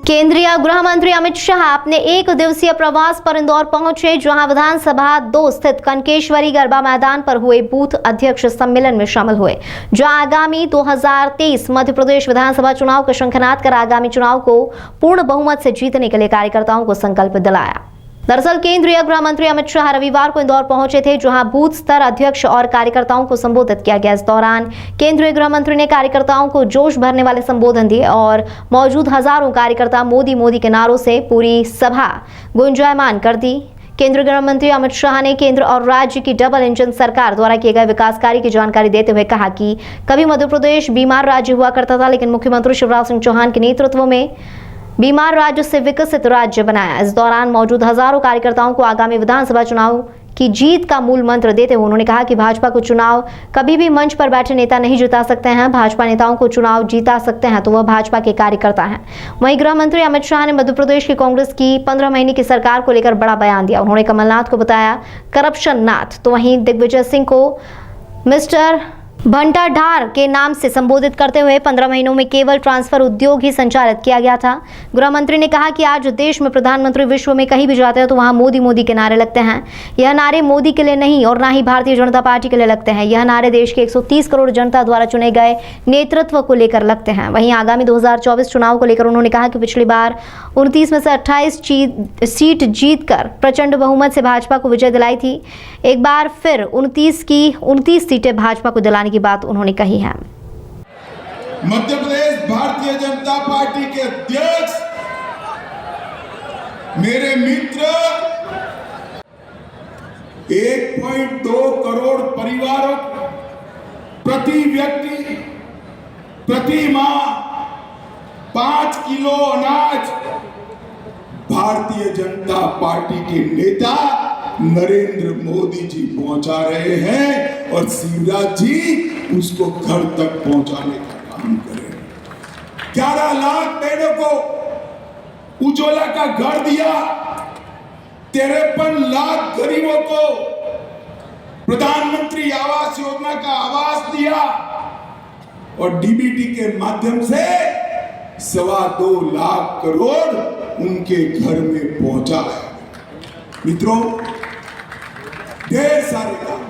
केंद्रीय गृह मंत्री अमित शाह अपने एक दिवसीय प्रवास पर इंदौर पहुंचे, जहां विधानसभा 2 स्थित कनकेश्वरी गरबा मैदान पर हुए बूथ अध्यक्ष सम्मेलन में शामिल हुए, जहां आगामी 2023 मध्य प्रदेश विधानसभा चुनाव का शंखनाद कर आगामी चुनाव को पूर्ण बहुमत से जीतने के लिए कार्यकर्ताओं को संकल्प दिलाया। दरअसल केंद्रीय गृह मंत्री अमित शाह रविवार को इंदौर पहुंचे थे, जहां बूथ स्तर अध्यक्ष और कार्यकर्ताओं को संबोधित किया गया। इस दौरान केंद्रीय गृह मंत्री ने कार्यकर्ताओं को जोश भरने वाले संबोधन दिए और मौजूद हजारों कार्यकर्ता मोदी मोदी के नारों से पूरी सभा गुंजायमान कर दी। केंद्रीय गृह मंत्री अमित शाह ने केंद्र और राज्य की डबल इंजन सरकार द्वारा किए गए विकास कार्य की जानकारी देते हुए कहा कि कभी मध्य प्रदेश बीमार राज्य हुआ करता था, लेकिन मुख्यमंत्री शिवराज सिंह चौहान के नेतृत्व में बीमार राज्य से विकसित राज्य बनाया। इस दौरान मौजूद हजारों कार्यकर्ताओं को आगामी विधानसभा चुनाव की जीत का मूल मंत्र देते हुए उन्होंने कहा कि भाजपा को चुनाव कभी भी मंच पर बैठे नेता नहीं जिता सकते हैं। भाजपा नेताओं को चुनाव जीता सकते हैं तो वह भाजपा के कार्यकर्ता हैं। वहीं गृह मंत्री अमित शाह ने मध्य प्रदेश की कांग्रेस की 15 महीने की सरकार को लेकर बड़ा बयान दिया। उन्होंने कमलनाथ को बताया करप्शन नाथ, तो वहीं दिग्विजय सिंह को मिस्टर भंटाढार के नाम से संबोधित करते हुए 15 महीनों में केवल ट्रांसफर उद्योग ही संचालित किया गया था। गृह मंत्री ने कहा कि आज देश में प्रधानमंत्री विश्व में कहीं भी जाते हैं तो वहां मोदी मोदी के नारे लगते हैं। यह नारे मोदी के लिए नहीं और ना ही भारतीय जनता पार्टी के लिए लगते हैं। यह नारे देश के 130 करोड़ जनता द्वारा चुने गए नेतृत्व को लेकर लगते हैं। वहीं आगामी 2024 चुनाव को लेकर उन्होंने कहा कि पिछली बार 29 में से 28 सीट जीतकर प्रचंड बहुमत से भाजपा को विजय दिलाई थी। एक बार फिर 29 सीटें भाजपा को दिलाने की बात उन्होंने कही है। मध्य प्रदेश भारतीय जनता पार्टी के अध्यक्ष मेरे मित्र 1.2 करोड़ परिवारों प्रति व्यक्ति प्रति माह 5 किलो अनाज भारतीय जनता पार्टी के नेता नरेंद्र मोदी जी पहुंचा रहे हैं और शिवराज जी उसको घर तक पहुंचाने का काम करें। 11 लाख बहनों को उज्ज्वला का घर दिया, 53 लाख गरीबों को प्रधानमंत्री आवास योजना का आवास दिया और डीबीटी के माध्यम से 2.25 लाख करोड़ उनके घर में पहुंचा है। मित्रों, ढेर सारे काम,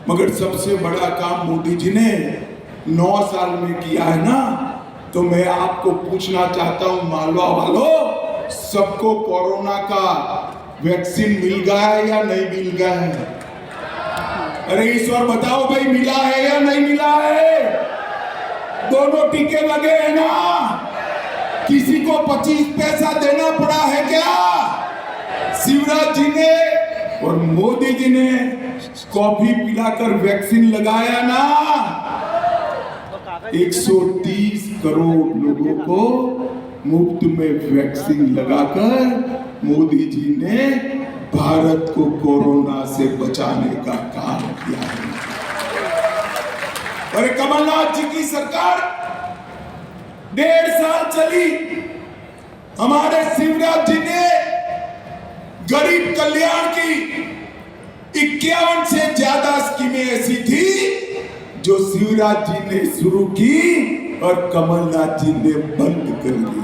मगर सबसे बड़ा काम मोदी जी ने 9 साल में किया है ना, तो मैं आपको पूछना चाहता हूं मालवा वालों, सबको कोरोना का वैक्सीन मिल गया है या नहीं मिल गया है? अरे ईश्वर बताओ भाई, मिला है या नहीं मिला है? दोनों टीके लगे हैं ना? किसी को 25 पैसा देना पड़ा है क्या? शिवराज जी ने और मोदी जी ने कॉफी पिलाकर वैक्सीन लगाया ना। 130 करोड़ लोगों को मुफ्त में वैक्सीन लगाकर मोदी जी ने भारत को कोरोना से बचाने का काम किया है। और कमलनाथ जी की सरकार 1.5 साल चली, हमारे शिवराज जी ने गरीब कल्याण की 51 से ज्यादा स्कीमें ऐसी थी जो शिवराज जी ने शुरू की और कमलनाथ जी ने बंद कर दी।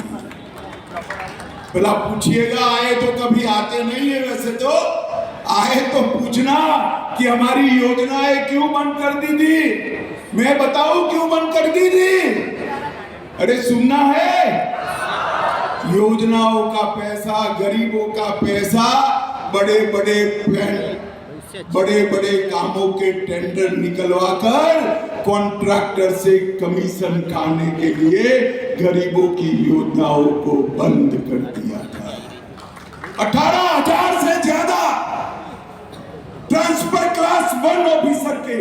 भला पूछिएगा, आए तो कभी आते नहीं है, वैसे तो आए तो पूछना कि हमारी योजनाएं क्यों बंद कर दी थी। मैं बताऊं क्यों बंद कर दी थी? अरे सुनना है, योजनाओं का पैसा, गरीबों का पैसा, बड़े बड़े कामों के टेंडर निकलवाकर कॉन्ट्रैक्टर से कमीशन खाने के लिए गरीबों की योजनाओं को बंद कर दिया था। 18,000 से ज्यादा ट्रांसफर क्लास 1 ऑफिसर के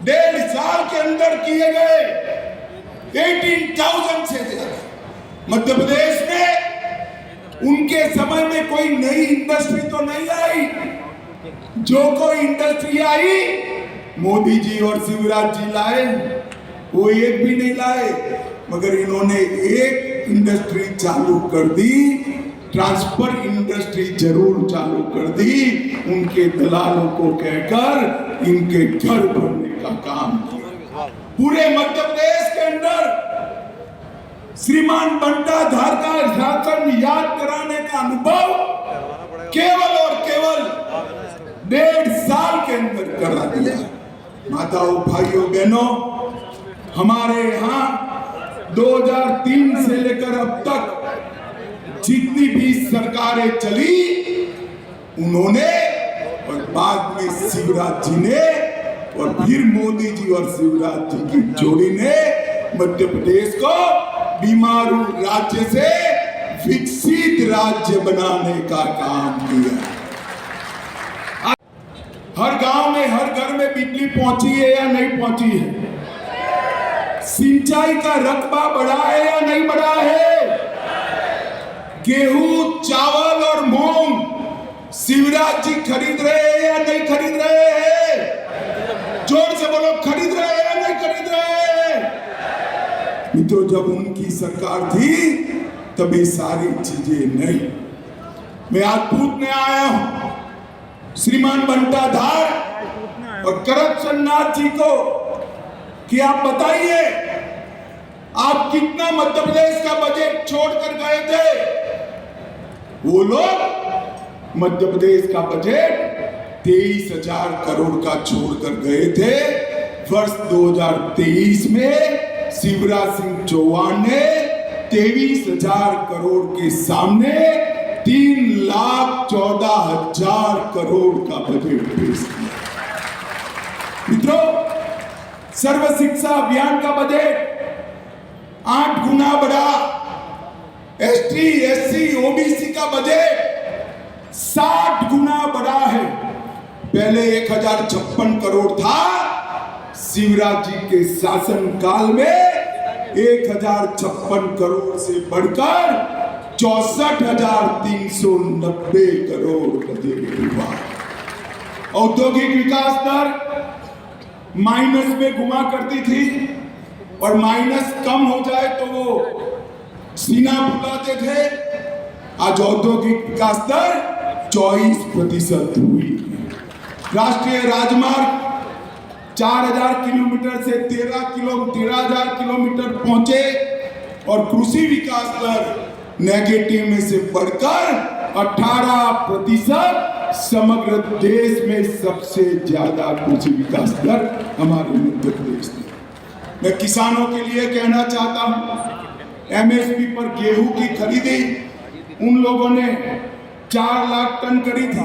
1.5 साल के अंदर किए गए। 18,000 से ज्यादा मध्य प्रदेश में उनके समय में कोई नई इंडस्ट्री तो नहीं आई। जो कोई इंडस्ट्री आई मोदी जी और शिवराज जी लाए, वो एक भी नहीं लाए, मगर इन्होंने एक इंडस्ट्री चालू कर दी, ट्रांसफर इंडस्ट्री जरूर चालू कर दी, उनके दलालों को कहकर इनके घर भरने का काम किया। पूरे मध्य प्रदेश के अंदर श्रीमान बंटाधार का शासन याद कराने का अनुभव केवल और केवल 1.5 साल के अंदर करा दिया। माताओं, भाइयों, बहनों, हमारे यहाँ 2003 से लेकर अब तक जितनी भी सरकारें चली, उन्होंने और बाद में शिवराज जी ने और फिर मोदी जी और शिवराज जी की जोड़ी ने मध्य प्रदेश को बीमारू राज्य से विकसित राज्य बनाने का काम किया। हर गांव में, हर घर में बिजली पहुंची है या नहीं पहुंची है? सिंचाई का रकबा बढ़ा है या नहीं बढ़ा है? गेहूं, चावल और मूंग शिवराज जी खरीद रहे हैं या नहीं खरीद रहे हैं? जोर से बोलो, खरीद रहे हैं या नहीं खरीद रहे हैं? मित्रों, जब उनकी सरकार थी तब ये सारी चीजें नहीं। मैं आज पूछने आया हूं श्रीमान बंटाधार और करप्शन नाथ जी को कि आप बताइए, आप कितना मध्य प्रदेश का बजट छोड़कर गए थे? वो लोग मध्य प्रदेश का बजट 23,000 करोड़ का छोड़कर गए थे। वर्ष 2023 में शिवराज सिंह चौहान ने 23,000 करोड़ के सामने 3,14,000 करोड़ का बजट पेश किया। मित्रों, सर्व शिक्षा अभियान का बजट 8 गुना बढ़ा। एसटी, एससी, ओबीसी का बजट 60 गुना बढ़ा है। पहले 1,056 करोड़ था, शिवराज जी के शासन काल में 1,056 करोड़ से बढ़कर 64,390 करोड़ बजट हुआ। औद्योगिक विकास दर माइनस में घुमा करती थी और माइनस कम हो जाए तो वो सीना फुलाते थे। आज औद्योगिक विकास दर 24% हुई। राष्ट्रीय राजमार्ग 4,000 किलोमीटर से 13,000 किलोमीटर पहुंचे और कृषि विकास दर नेगेटिव में से बढ़कर 18%, समग्र देश में सबसे ज्यादा कृषि विकास दर हमारे मध्य प्रदेश में। मैं किसानों के लिए कहना चाहता हूं, एमएसपी पर गेहूं की खरीदी उन लोगों ने 4 लाख टन करी थी।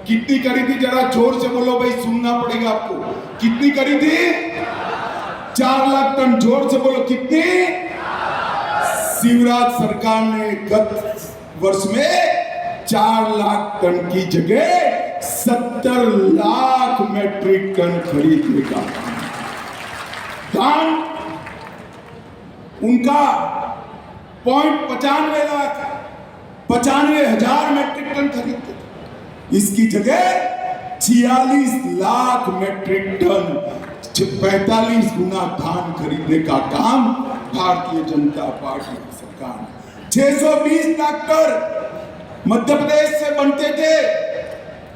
कितनी करी थी? जरा जोर से बोलो भाई, सुनना पड़ेगा आपको। कितनी करी थी? 4 लाख टन। जोर से बोलो, कितनी? शिवराज सरकार ने गत वर्ष में 4 लाख टन की जगह 70 लाख मेट्रिक टन खरीदने का धान उनका 95 लाख 95,000 मेट्रिक टन खरीदते थे। इसकी जगह 46 लाख मेट्रिक टन 45 गुना धान खरीदने का काम भारतीय जनता पार्टी की सरकार ने। 620 डॉक्टर मध्य प्रदेश से बनते थे,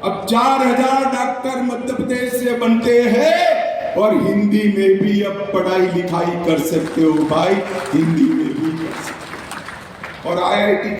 अब 4,000 डॉक्टर मध्य प्रदेश से बनते हैं और हिंदी में भी अब पढ़ाई लिखाई कर सकते हो भाई, हिंदी में भी कर सकते हो। और IIT